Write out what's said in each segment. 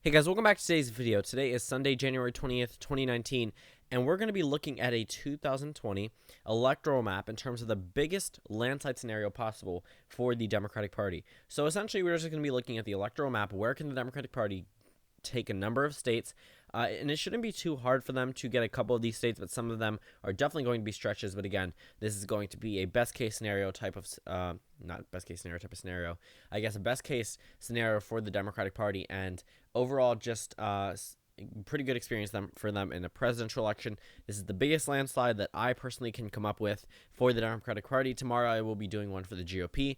Hey guys, welcome back to today's video. Today is Sunday, January 20th, 2019, and we're going to be looking at a 2020 electoral map in terms of the biggest landslide scenario possible for the Democratic Party. So essentially, we're just going to be looking at the electoral map. Where can the Democratic Party take a number of states, and it shouldn't be too hard for them to get a couple of these states, but some of them are definitely going to be stretches. But again, this is going to be a best case scenario type of not best case scenario type of scenario, I guess a best case scenario for the Democratic Party, and overall just pretty good experience for them in a presidential election. This is the biggest landslide that I personally can come up with for the Democratic Party. Tomorrow I will be doing one for the GOP,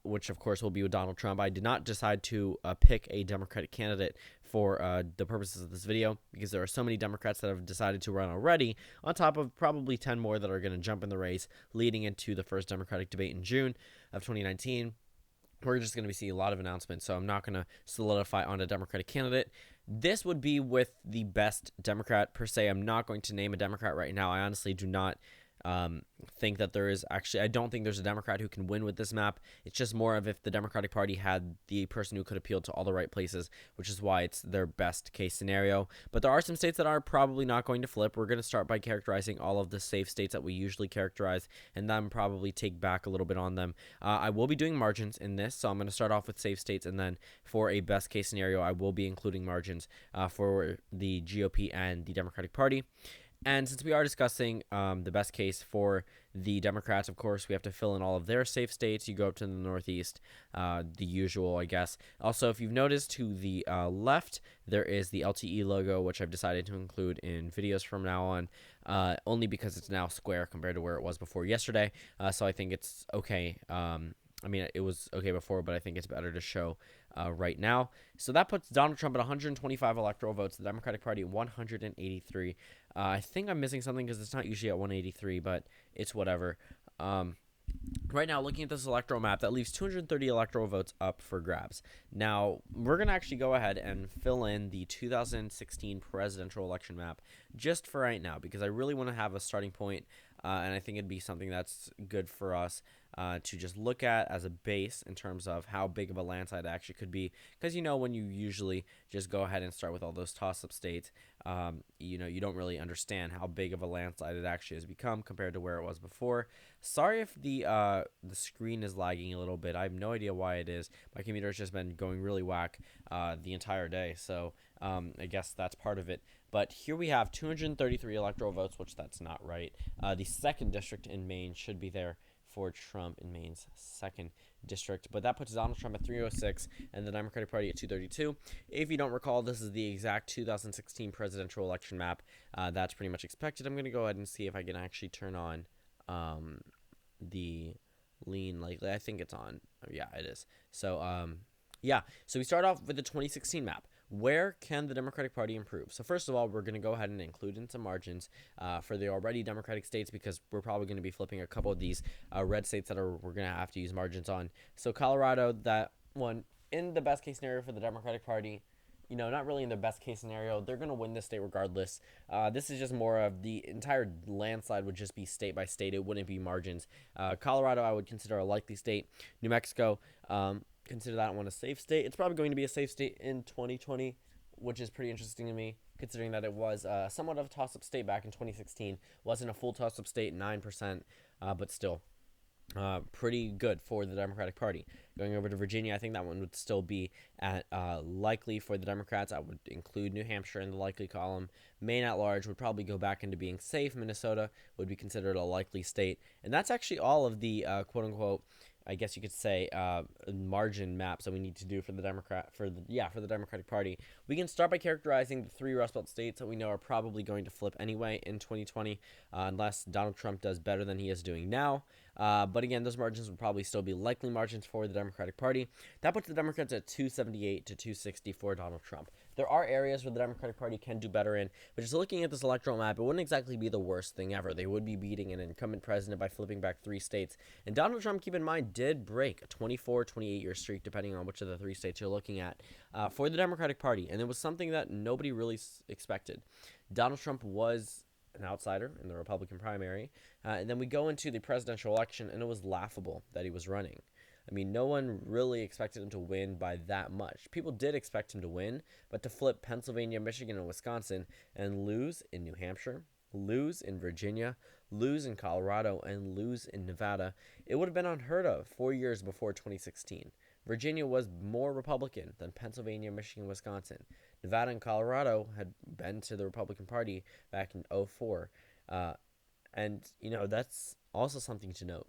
which of course will be with Donald Trump. I did not decide to pick a Democratic candidate for the purposes of this video because there are so many Democrats that have decided to run already, on top of probably 10 more that are going to jump in the race leading into the first Democratic debate in June of 2019. We're just going to be seeing a lot of announcements, so I'm not going to solidify on a Democratic candidate. This would be with the best Democrat per se. I'm not going to name a Democrat right now. I honestly do not think that there is I don't think there's a Democrat who can win with this map. It's just more of if the Democratic Party had the person who could appeal to all the right places, which is why it's their best case scenario. But there are some states that are probably not going to flip. We're going to start by characterizing all of the safe states that we usually characterize, and then probably take back a little bit on them. I will be doing margins in this, so I'm going to start off with safe states, and then for a best case scenario, I will be including margins for the GOP and the Democratic Party. And since we are discussing the best case for the Democrats, of course, we have to fill in all of their safe states. You go up to the Northeast, the usual, I guess. Also, if you've noticed, to the left, there is the LTE logo, which I've decided to include in videos from now on, only because it's now square compared to where it was before yesterday. So I think it's okay. I mean, it was okay before, but I think it's better to show right now. So that puts Donald Trump at 125 electoral votes, the Democratic Party at 183. I think I'm missing something because it's not usually at 183, but it's whatever. Right now, looking at this electoral map, that leaves 230 electoral votes up for grabs. Now, we're going to actually go ahead and fill in the 2016 presidential election map just for right now, because I really want to have a starting point, and I think it'd be something that's good for us to just look at as a base in terms of how big of a landslide it actually could be. Because, when you usually just go ahead and start with all those Tossup States, you don't really understand how big of a landslide it actually has become compared to where it was before. Sorry if the screen is lagging a little bit. I have no idea why it is. My computer has just been going really whack the entire day, so I guess that's part of it. But here we have 233 electoral votes, which that's not right. The 2nd district in Maine should be there for Trump in Maine's 2nd district, but that puts Donald Trump at 306 and the Democratic Party at 232. If you don't recall, this is the exact 2016 presidential election map. That's pretty much expected. I'm going to go ahead and see if I can actually turn on the lean likely. I think it's on. Yeah, it is. So so we start off with the 2016 map. Where can the Democratic Party improve? So first of all, we're going to go ahead and include in some margins for the already Democratic states, because we're probably going to be flipping a couple of these red states that we're going to have to use margins on. So Colorado, that one, in the best case scenario for the Democratic Party, not really in the best case scenario. They're going to win this state regardless. This is just more of the entire landslide would just be state by state. It wouldn't be margins. Colorado, I would consider a likely state. New Mexico, consider that one a safe state. It's probably going to be a safe state in 2020, which is pretty interesting to me, considering that it was somewhat of a toss-up state back in 2016. Wasn't a full toss-up state, 9%, but still pretty good for the Democratic Party. Going over to Virginia, I think that one would still be at likely for the Democrats. I would include New Hampshire in the likely column. Maine at large would probably go back into being safe. Minnesota would be considered a likely state. And that's actually all of the quote-unquote, I guess you could say, margin maps that we need to do for the Democratic Party. We can start by characterizing the 3 Rust Belt states that we know are probably going to flip anyway in 2020, unless Donald Trump does better than he is doing now. But again, those margins would probably still be likely margins for the Democratic Party. That puts the Democrats at 278 to 260 for Donald Trump. There are areas where the Democratic Party can do better in, but just looking at this electoral map, it wouldn't exactly be the worst thing ever. They would be beating an incumbent president by flipping back 3 states. And Donald Trump, keep in mind, did break a 24, 28-year streak, depending on which of the 3 states you're looking at, for the Democratic Party. And it was something that nobody really expected. Donald Trump was an outsider in the Republican primary. And then we go into the presidential election, and it was laughable that he was running. I mean, no one really expected him to win by that much. People did expect him to win, but to flip Pennsylvania, Michigan, and Wisconsin and lose in New Hampshire, lose in Virginia, lose in Colorado, and lose in Nevada, it would have been unheard of 4 years before 2016. Virginia was more Republican than Pennsylvania, Michigan, Wisconsin. Nevada and Colorado had been to the Republican Party back in 2004. And, that's also something to note.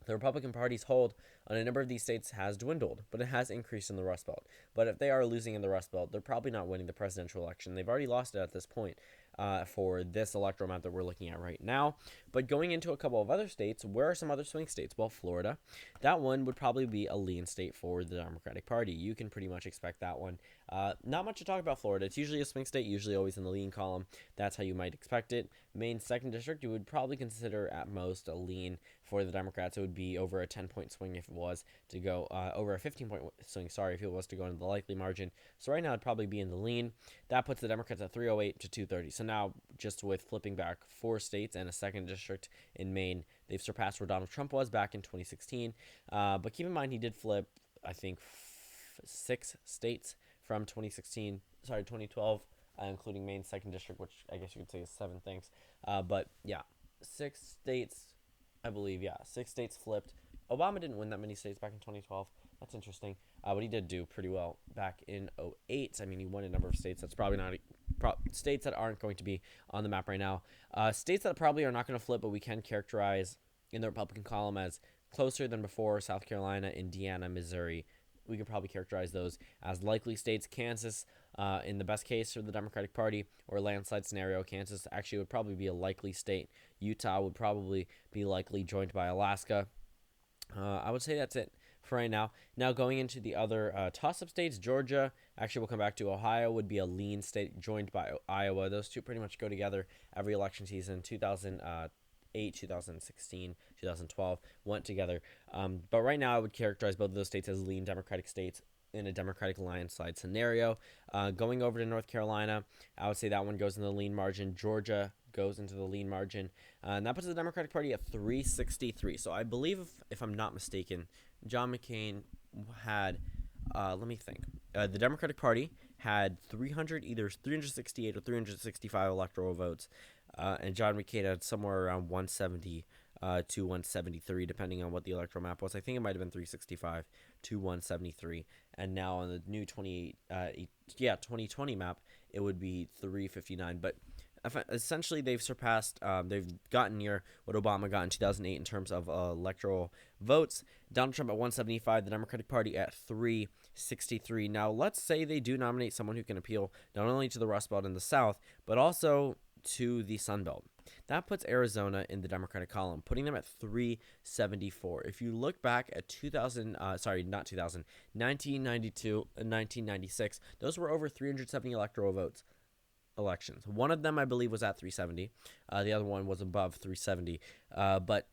The Republican Party's hold on a number of these states has dwindled, but it has increased in the Rust Belt. But if they are losing in the Rust Belt, they're probably not winning the presidential election. They've already lost it at this point for this electoral map that we're looking at right now. But going into a couple of other states, where are some other swing states? Well, Florida. That one would probably be a lean state for the Democratic Party. You can pretty much expect that one. Not much to talk about Florida. It's usually a swing state, usually always in the lean column. That's how you might expect it. Maine's 2nd district, you would probably consider at most a lean for the Democrats. It would be over a 10-point swing if it was to go over a 15-point swing, if it was to go into the likely margin. So right now it'd probably be in the lean. That puts the Democrats at 308 to 230. So now, just with flipping back 4 states and a 2nd district in Maine, they've surpassed where Donald Trump was back in 2016. But keep in mind, he did flip, I think, 6 states from 2012, including Maine's 2nd district, which I guess you could say is 7 things. But yeah, 6 states, I believe, 6 states flipped. Obama didn't win that many states back in 2012. That's interesting. But he did do pretty well back in 2008. I mean, he won a number of states. That's probably not states that aren't going to be on the map right now. States that probably are not going to flip, but we can characterize in the Republican column as closer than before: South Carolina, Indiana, Missouri. We could probably characterize those as likely states. Kansas, in the best case for the Democratic Party, or landslide scenario, Kansas actually would probably be a likely state. Utah would probably be likely, joined by Alaska. I would say that's it for right now. Now going into the other toss-up states, Georgia, actually we'll come back to. Ohio would be a lean state, joined by Iowa. Those two pretty much go together every election season. 2008, 2016, 2012 went together. But right now I would characterize both of those states as lean Democratic states in a Democratic landslide scenario. Going over to North Carolina, I would say that one goes in the lean margin. Georgia goes into the lean margin. And that puts the Democratic Party at 363. So I believe, if I'm not mistaken, John McCain had, let me think. The Democratic Party had either 368 or 365 electoral votes. And John McCain had somewhere around 170 to 173, depending on what the electoral map was. I think it might have been 365 to 173. And now on the new 2020 map, it would be 359. But essentially, they've surpassed, they've gotten near what Obama got in 2008 in terms of electoral votes. Donald Trump at 175, the Democratic Party at 363. Now, let's say they do nominate someone who can appeal not only to the Rust Belt in the South, but also to the Sun Belt. That puts Arizona in the Democratic column, putting them at 374. If you look back at 1992 and 1996, those were over 370 electoral votes. Elections. One of them, I believe, was at 370. The other one was above 370. But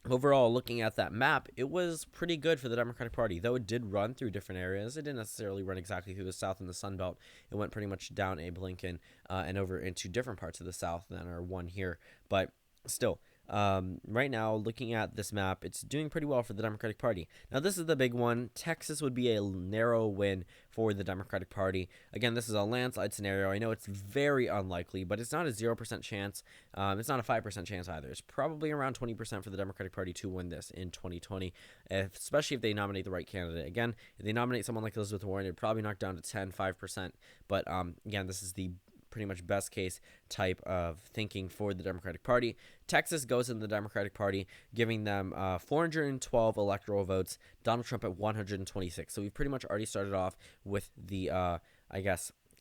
overall, looking at that map, it was pretty good for the Democratic Party. Though it did run through different areas, it didn't necessarily run exactly through the South and the Sun Belt. It went pretty much down Abe Lincoln and over into different parts of the South than are one here. But still, right now, looking at this map, it's doing pretty well for the Democratic Party. Now, this is the big one. Texas would be a narrow win for the Democratic Party. Again, this is a landslide scenario. I know it's very unlikely, but it's not a 0% chance. It's not a 5% chance either. It's probably around 20% for the Democratic Party to win this in 2020, especially if they nominate the right candidate. Again, if they nominate someone like Elizabeth Warren, it'd probably knock down to 5%. But again, this is the pretty much best case type of thinking for the Democratic Party. Texas goes in the Democratic Party, giving them 412 electoral votes. Donald Trump at 126. So we've pretty much already started off with the,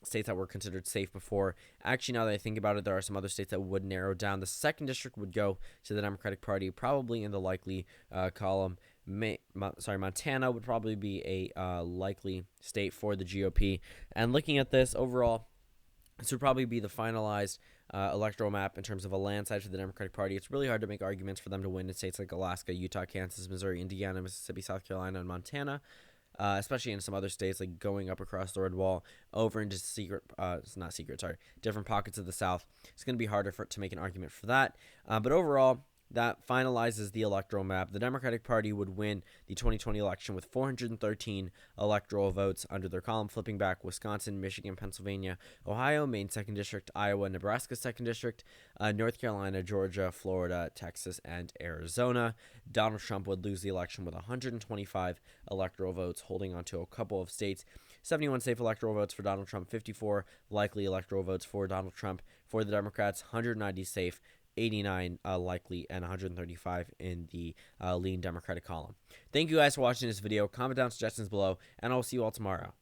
states that were considered safe before. Actually, now that I think about it, there are some other states that would narrow down. The 2nd district would go to the Democratic Party, probably in the likely column. Montana would probably be a likely state for the GOP. And looking at this overall, this would probably be the finalized electoral map in terms of a landslide for the Democratic Party. It's really hard to make arguments for them to win in states like Alaska, Utah, Kansas, Missouri, Indiana, Mississippi, South Carolina, and Montana, especially in some other states, like going up across the Red Wall over into different pockets of the South. It's going to be harder to make an argument for that. But overall, that finalizes the electoral map. The Democratic Party would win the 2020 election with 413 electoral votes under their column, flipping back Wisconsin, Michigan, Pennsylvania, Ohio, Maine 2nd District, Iowa, Nebraska 2nd District, North Carolina, Georgia, Florida, Texas, and Arizona. Donald Trump would lose the election with 125 electoral votes, holding on to a couple of states. 71 safe electoral votes for Donald Trump, 54 likely electoral votes for Donald Trump. For the Democrats, 190 safe, 89 likely, and 135 in the lean Democratic column. Thank you guys for watching this video. Comment down suggestions below, and I'll see you all tomorrow.